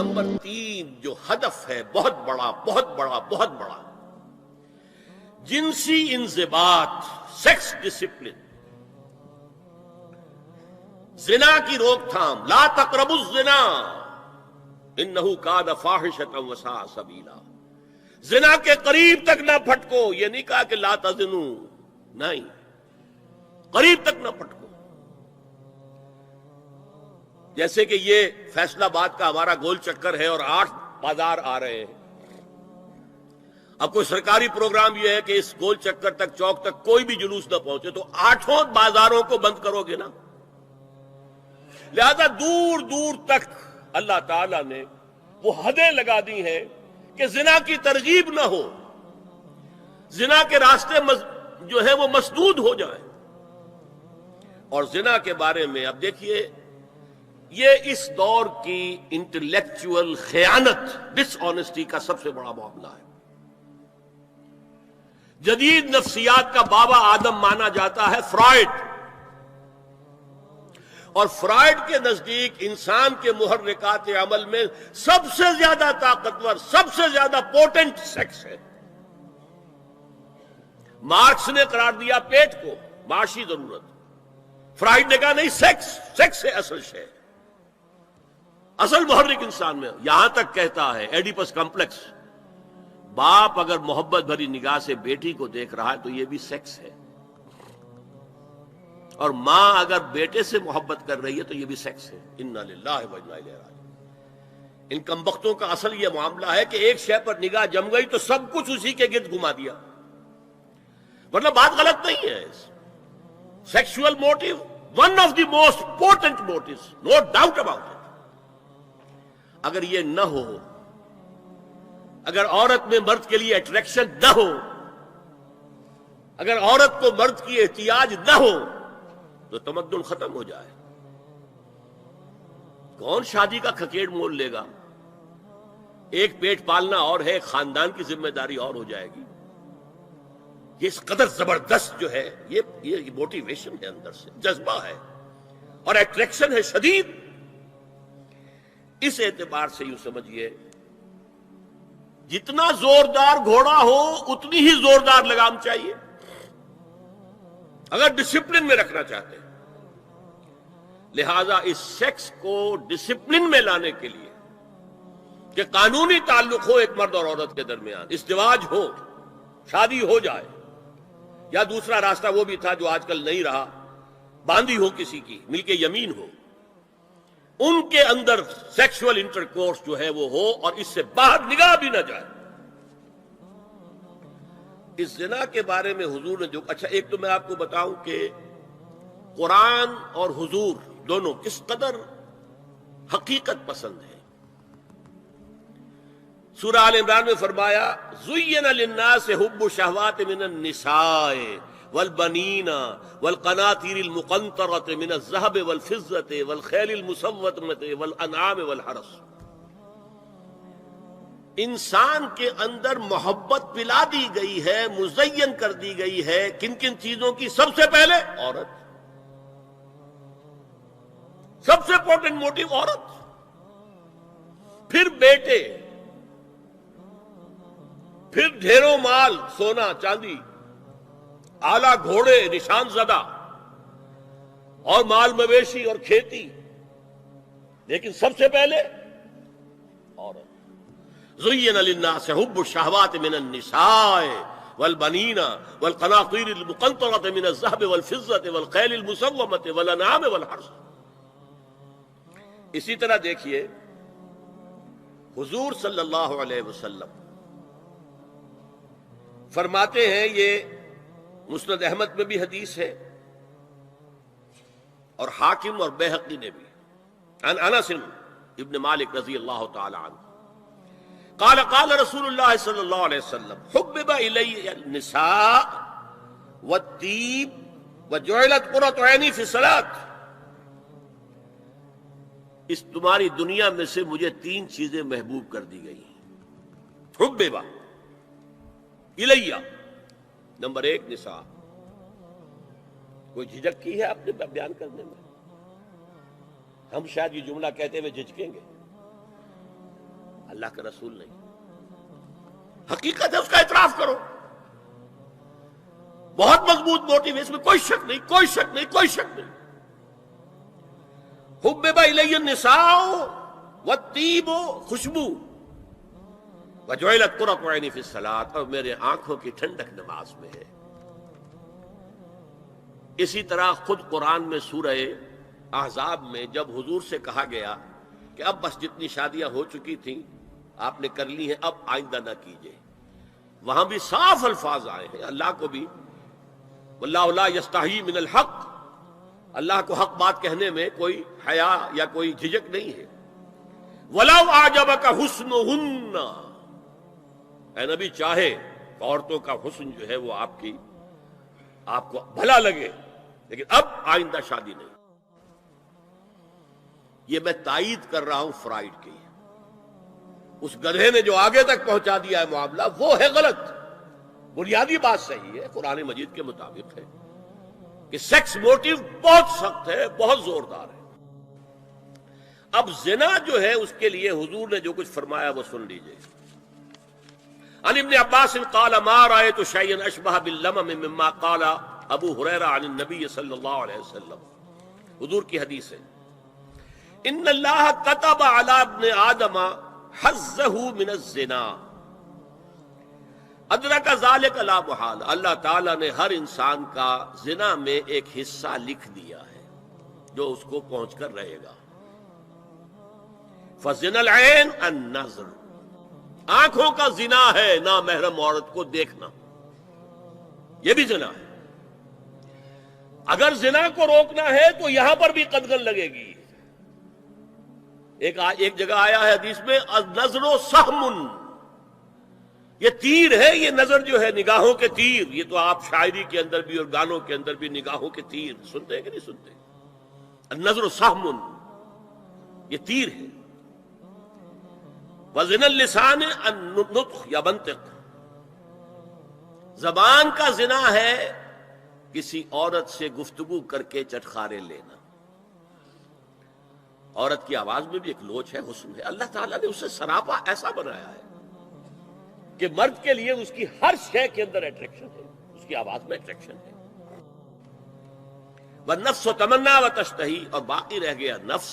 Number 3 جو ہدف ہے بہت بڑا بہت بڑا بہت بڑا، جنسی انضباط، سیکس ڈسپلن، زنا کی روک تھام، لا تقربوا الزنا انہ کان فاحشۃ وساء سبیلا۔ زنا کے قریب تک نہ پھٹکو، یہ نہیں کہا کہ لا تزنوا، نہیں، قریب تک نہ پھٹکو۔ جیسے کہ یہ فیصل آباد کا ہمارا گول چکر ہے اور 8 بازار آ رہے ہیں۔ اب کوئی سرکاری پروگرام یہ ہے کہ اس گول چکر تک، چوک تک کوئی بھی جلوس نہ پہنچے، تو 8 بازاروں کو بند کرو گے نا۔ لہذا دور دور تک اللہ تعالیٰ نے وہ حدیں لگا دی ہیں کہ زنا کی ترغیب نہ ہو، زنا کے راستے جو ہے وہ مسدود ہو جائیں۔ اور زنا کے بارے میں اب دیکھیے، یہ اس دور کی انٹلیکچوئل خیانت، ڈس آنیسٹی کا سب سے بڑا معاملہ ہے۔ جدید نفسیات کا بابا آدم مانا جاتا ہے فرائڈ، اور فرائڈ کے نزدیک انسان کے محرکات عمل میں سب سے زیادہ طاقتور، سب سے زیادہ پوٹنٹ سیکس ہے۔ مارکس نے قرار دیا پیٹ کو معاشی ضرورت، فرائڈ نے کہا نہیں، سیکس ہے اصل شے، اصل محرک انسان میں۔ یہاں تک کہتا ہے ایڈیپس کمپلیکس، باپ اگر محبت بھری نگاہ سے بیٹی کو دیکھ رہا ہے تو یہ بھی سیکس ہے، اور ماں اگر بیٹے سے محبت کر رہی ہے تو یہ بھی سیکس ہے۔ انا للہ و انا الیہ راجعون۔ ان کمبختوں کا اصل یہ معاملہ ہے کہ ایک شے پر نگاہ جم گئی تو سب کچھ اسی کے گرد گھما دیا، ورنہ بات غلط نہیں ہے۔ Sexual motive one of the most important motives, no doubt about it. اگر یہ نہ ہو، اگر عورت میں مرد کے لیے اٹریکشن نہ ہو، اگر عورت کو مرد کی احتیاج نہ ہو تو تمدن ختم ہو جائے۔ کون شادی کا کھکیڑ مول لے گا؟ ایک پیٹ پالنا اور ہے، خاندان کی ذمہ داری اور ہو جائے گی۔ یہ اس قدر زبردست جو ہے، یہ موٹیویشن ہے، اندر سے جذبہ ہے اور اٹریکشن ہے شدید۔ اس اعتبار سے یوں سمجھیے، جتنا زوردار گھوڑا ہو اتنی ہی زوردار لگام چاہیے اگر ڈسپلن میں رکھنا چاہتے ہیں۔ لہذا اس سیکس کو ڈسپلن میں لانے کے لیے کہ قانونی تعلق ہو ایک مرد اور عورت کے درمیان، ازدواج ہو، شادی ہو جائے، یا دوسرا راستہ وہ بھی تھا جو آج کل نہیں رہا، باندھی ہو کسی کی، مل کے یمین ہو، ان کے اندر سیکشول انٹرکورس جو ہے وہ ہو اور اس سے باہر نگاہ بھی نہ جائے۔ اس زنا کے بارے میں حضور نے جو، اچھا ایک تو میں آپ کو بتاؤں کہ قرآن اور حضور دونوں کس قدر حقیقت پسند ہے۔ سورہ آل عمران میں فرمایا زُيِّنَ لِلنَّاسِ حُبُّ الشَّهَوَاتِ مِنَ النِّسَاءِ وَالْبَنِينَ وَالْقَنَاطِيرِ الْمُقَنطَرَةِ مِنَ الذَّهَبِ وَالْفِضَّةِ وَالْخَيْلِ الْمُسَوَّمَةِ وَالْأَنْعَامِ وَالْحَرْثِ۔ انسان کے اندر محبت پلا دی گئی ہے، مزین کر دی گئی ہے، کن کن چیزوں کی؟ سب سے پہلے عورت، سب سے امپورٹنٹ موٹیو عورت، پھر بیٹے، پھر ڈھیروں مال، سونا چاندی، آلہ گھوڑے نشان زدہ، اور مال مویشی اور کھیتی، لیکن سب سے پہلے عورت۔ زُيِّنَ لِلنَّاسِ حُبُّ الشَّهَوَاتِ مِنَ النِّسَاءِ وَالْبَنِينَ وَالْقَنَاطِيرِ الْمُقَنطَرَةِ مِنَ الذَّهَبِ وَالْفِضَّةِ وَالْخَيْلِ الْمُسَوَّمَةِ وَالْأَنْعَامِ وَالْحَرْثِ۔ اسی طرح دیکھیے حضور صلی اللہ علیہ وسلم فرماتے ہیں، یہ مسند احمد میں بھی حدیث ہے اور حاکم اور بیہقی نے بھی، عن انس ابن مالک رضی اللہ تعالی عنہ قال قال رسول اللہ صلی اللہ علیہ وسلم حبب الی النساء والطیب وجعلت قرۃ عینی فی الصلاۃ۔ اس تمہاری دنیا میں سے مجھے 3 چیزیں محبوب کر دی گئی ہیں۔ حبب الیہ، نمبر 1 نساء۔ کوئی جھجک کی ہے آپ نے بیان کرنے میں؟ ہم شاید یہ جملہ کہتے ہوئے جھجکیں گے، اللہ کا رسول نہیں. حقیقت ہے، اس کا اعتراف کرو. بہت مضبوط موٹیو ہے، اس میں کوئی شک نہیں، کوئی شک نہیں، کوئی شک نہیں. حبب الی النساء والطیب، خوشبو، وجعلت قرۃ عینی فی الصلاۃ، اور میرے آنکھوں کی ٹھنڈک نماز میں ہے. اسی طرح خود قرآن میں سورہ احزاب میں جب حضور سے کہا گیا کہ اب بس جتنی شادیاں ہو چکی تھیں آپ نے کر لی ہیں، اب آئندہ نہ کیجیے، وہاں بھی صاف الفاظ آئے ہیں. اللہ کو بھی واللہ لا یستحیی من الحق، اللہ کو حق بات کہنے میں کوئی حیا یا کوئی جھجک نہیں ہے. وَلَوْ أَعْجَبَكَ حُسْنُهُنَّ، اے نبی چاہے عورتوں کا حسن جو ہے وہ آپ کو بھلا لگے، لیکن اب آئندہ شادی نہیں. یہ میں تائید کر رہا ہوں فرائڈ کی. اس گدھے نے جو آگے تک پہنچا دیا ہے معاملہ وہ ہے غلط. بنیادی بات صحیح ہے، قرآن مجید کے مطابق ہے کہ سیکس موٹیو بہت سخت ہے، بہت زوردار ہے. اب زنا جو ہے اس کے لیے حضور نے جو کچھ فرمایا وہ سن لیجئے. عن ابن عباس قال ما رأيت شيئا اشبه باللمم مما قال ابو ہریرہ عن النبی صلی اللہ علیہ وسلم. حضور کی حدیث ہے، ان اللہ كتب على ابن آدم حظه من الزنا ادرک ذلک لا محال. اللہ تعالیٰ نے ہر انسان کا زنا میں ایک حصہ لکھ دیا ہے جو اس کو پہنچ کر رہے گا. فزنا العین النظر، آنکھوں کا زنا ہے نامحرم عورت کو دیکھنا، یہ بھی زنا ہے. اگر زنا کو روکنا ہے تو یہاں پر بھی قدغن لگے گی. ایک جگہ آیا ہے حدیث میں النظر سہم، یہ تیر ہے. یہ نظر جو ہے نگاہوں کے تیر، یہ تو آپ شاعری کے اندر بھی اور گانوں کے اندر بھی نگاہوں کے تیر سنتے ہیں کہ نہیں سنتے؟ النظر سہم، یہ تیر ہے. وزن اللسان النطق یا منطق، زبان کا زنا ہے کسی عورت سے گفتگو کر کے چٹخارے لینا. عورت کی آواز میں بھی ایک لوچ ہے، حسن ہے. اللہ تعالیٰ نے اسے سراپا ایسا بنایا ہے کہ مرد کے لیے اس کی ہر شے کے اندر اٹریکشن ہے، اس کی آواز میں اٹریکشن ہے. والنفس تمنا و تشتہی، اور باقی رہ گیا نفس،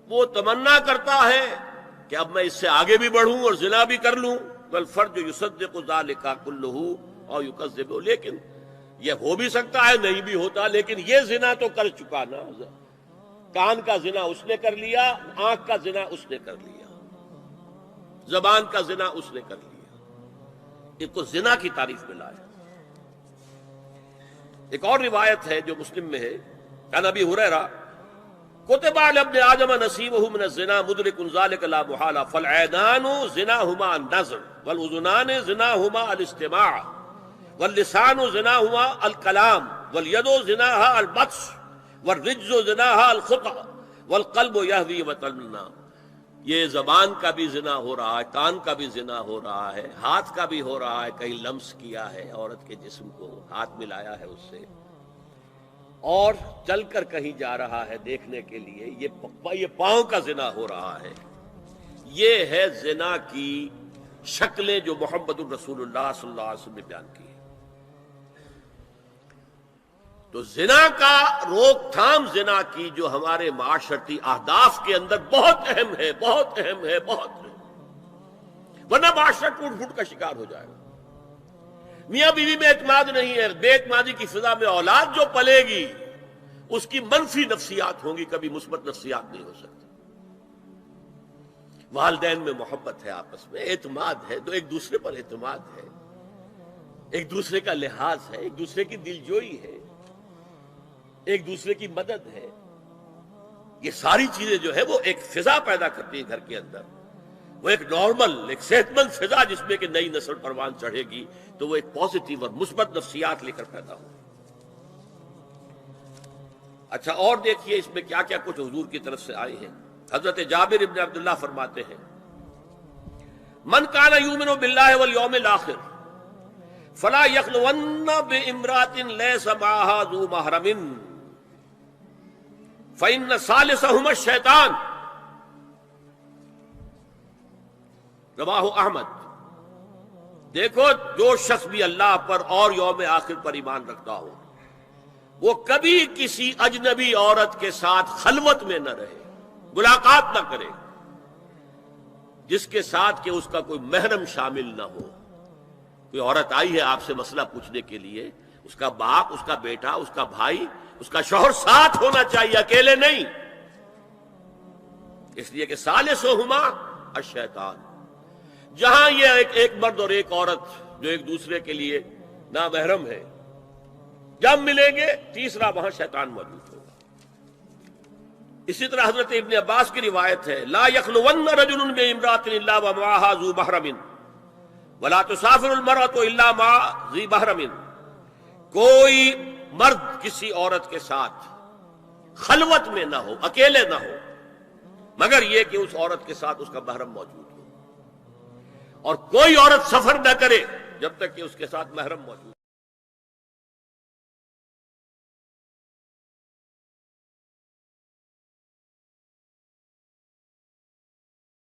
وہ تمنا کرتا ہے کہ اب میں اس سے آگے بھی بڑھوں اور زنا بھی کر لوں. والفرج یصدق ذلک کلہ اور یکذب، لیکن یہ ہو بھی سکتا ہے نہیں بھی ہوتا، لیکن یہ زنا تو کر چکا نا. کان کا زنا اس نے کر لیا، آنکھ کا زنا اس نے کر لیا، زبان کا زنا اس نے کر لیا. ایک کو زنا کی تعریف میں لایا. ایک اور روایت ہے جو مسلم میں ہے، عن ابی ہریرہ کتب علی ابن آدم نصیبہ من الزنا مدرک ذلک لا محالہ فالعینان زناہما النظر والاذنان زناہما الاستماع واللسان زناہما الکلام والید زناہا البطش والرجز زناہا الخطأ والقلب یہوی وتمنا. یہ زبان کا بھی زنا ہو رہا ہے، کان کا بھی زنا ہو رہا ہے، ہاتھ کا بھی ہو رہا ہے، کہیں لمس کیا ہے عورت کے جسم کو، ہاتھ ملایا ہے اس سے، اور چل کر کہیں جا رہا ہے دیکھنے کے لیے، یہ پاؤں کا زنا ہو رہا ہے. یہ ہے زنا کی شکلیں جو محمد الرسول اللہ صلی اللہ علیہ وسلم نے بیان کی. تو زنا کا روک تھام، زنا کی جو ہمارے معاشرتی اہداف کے اندر بہت اہم ہے، بہت اہم ہے، بہت اہم، ورنہ معاشرہ ٹوٹ پھوٹ کا شکار ہو جائے گا. میاں بیوی میں اعتماد نہیں ہے، بے اعتمادی کی فضا میں اولاد جو پلے گی اس کی منفی نفسیات ہوں گی، کبھی مثبت نفسیات نہیں ہو سکتی. والدین میں محبت ہے، آپس میں اعتماد ہے، تو ایک دوسرے پر اعتماد ہے، ایک دوسرے کا لحاظ ہے، ایک دوسرے کی دلجوئی ہے، ایک دوسرے کی مدد ہے. یہ ساری چیزیں جو ہے وہ ایک فضا پیدا کرتی ہیں گھر کے اندر. وہ ایک نارمل، ایک صحت مند فضا جس میں کہ نئی نسل پروان چڑھے گی تو وہ ایک پازیٹیو اور مثبت نفسیات لے کر پیدا ہو. اچھا اور دیکھیے اس میں کیا کیا کچھ حضور کی طرف سے آئے ہیں. حضرت جابر ابن عبداللہ فرماتے ہیں من کان یؤمن باللہ والیوم الاخر فلا یخلون بامرأۃ لیس معها ذو محرم فإن ثالثہما الشیطان. رواہ احمد۔ دیکھو جو شخص بھی اللہ پر اور یوم آخر پر ایمان رکھتا ہو وہ کبھی کسی اجنبی عورت کے ساتھ خلوت میں نہ رہے، ملاقات نہ کرے جس کے ساتھ کہ اس کا کوئی محرم شامل نہ ہو۔ کوئی عورت آئی ہے آپ سے مسئلہ پوچھنے کے لیے، اس کا باپ، اس کا بیٹا، اس کا بھائی، اس کا شوہر ساتھ ہونا چاہیے، اکیلے نہیں، اس لیے کہ ثالثہما الشیطان۔ جہاں یہ ایک مرد اور ایک عورت جو ایک دوسرے کے لیے نامحرم ہے، جب ملیں گے تیسرا وہاں شیطان موجود ہوگا۔ اسی طرح حضرت ابن عباس کی روایت ہے، لا یخلون رجل بامرأة الا ومعها ذو محرم ولا تسافر المرأة الا مع ذی محرم۔ کوئی مرد کسی عورت کے ساتھ خلوت میں نہ ہو، اکیلے نہ ہو، مگر یہ کہ اس عورت کے ساتھ اس کا محرم موجود ہو، اور کوئی عورت سفر نہ کرے جب تک کہ اس کے ساتھ محرم موجود ہو۔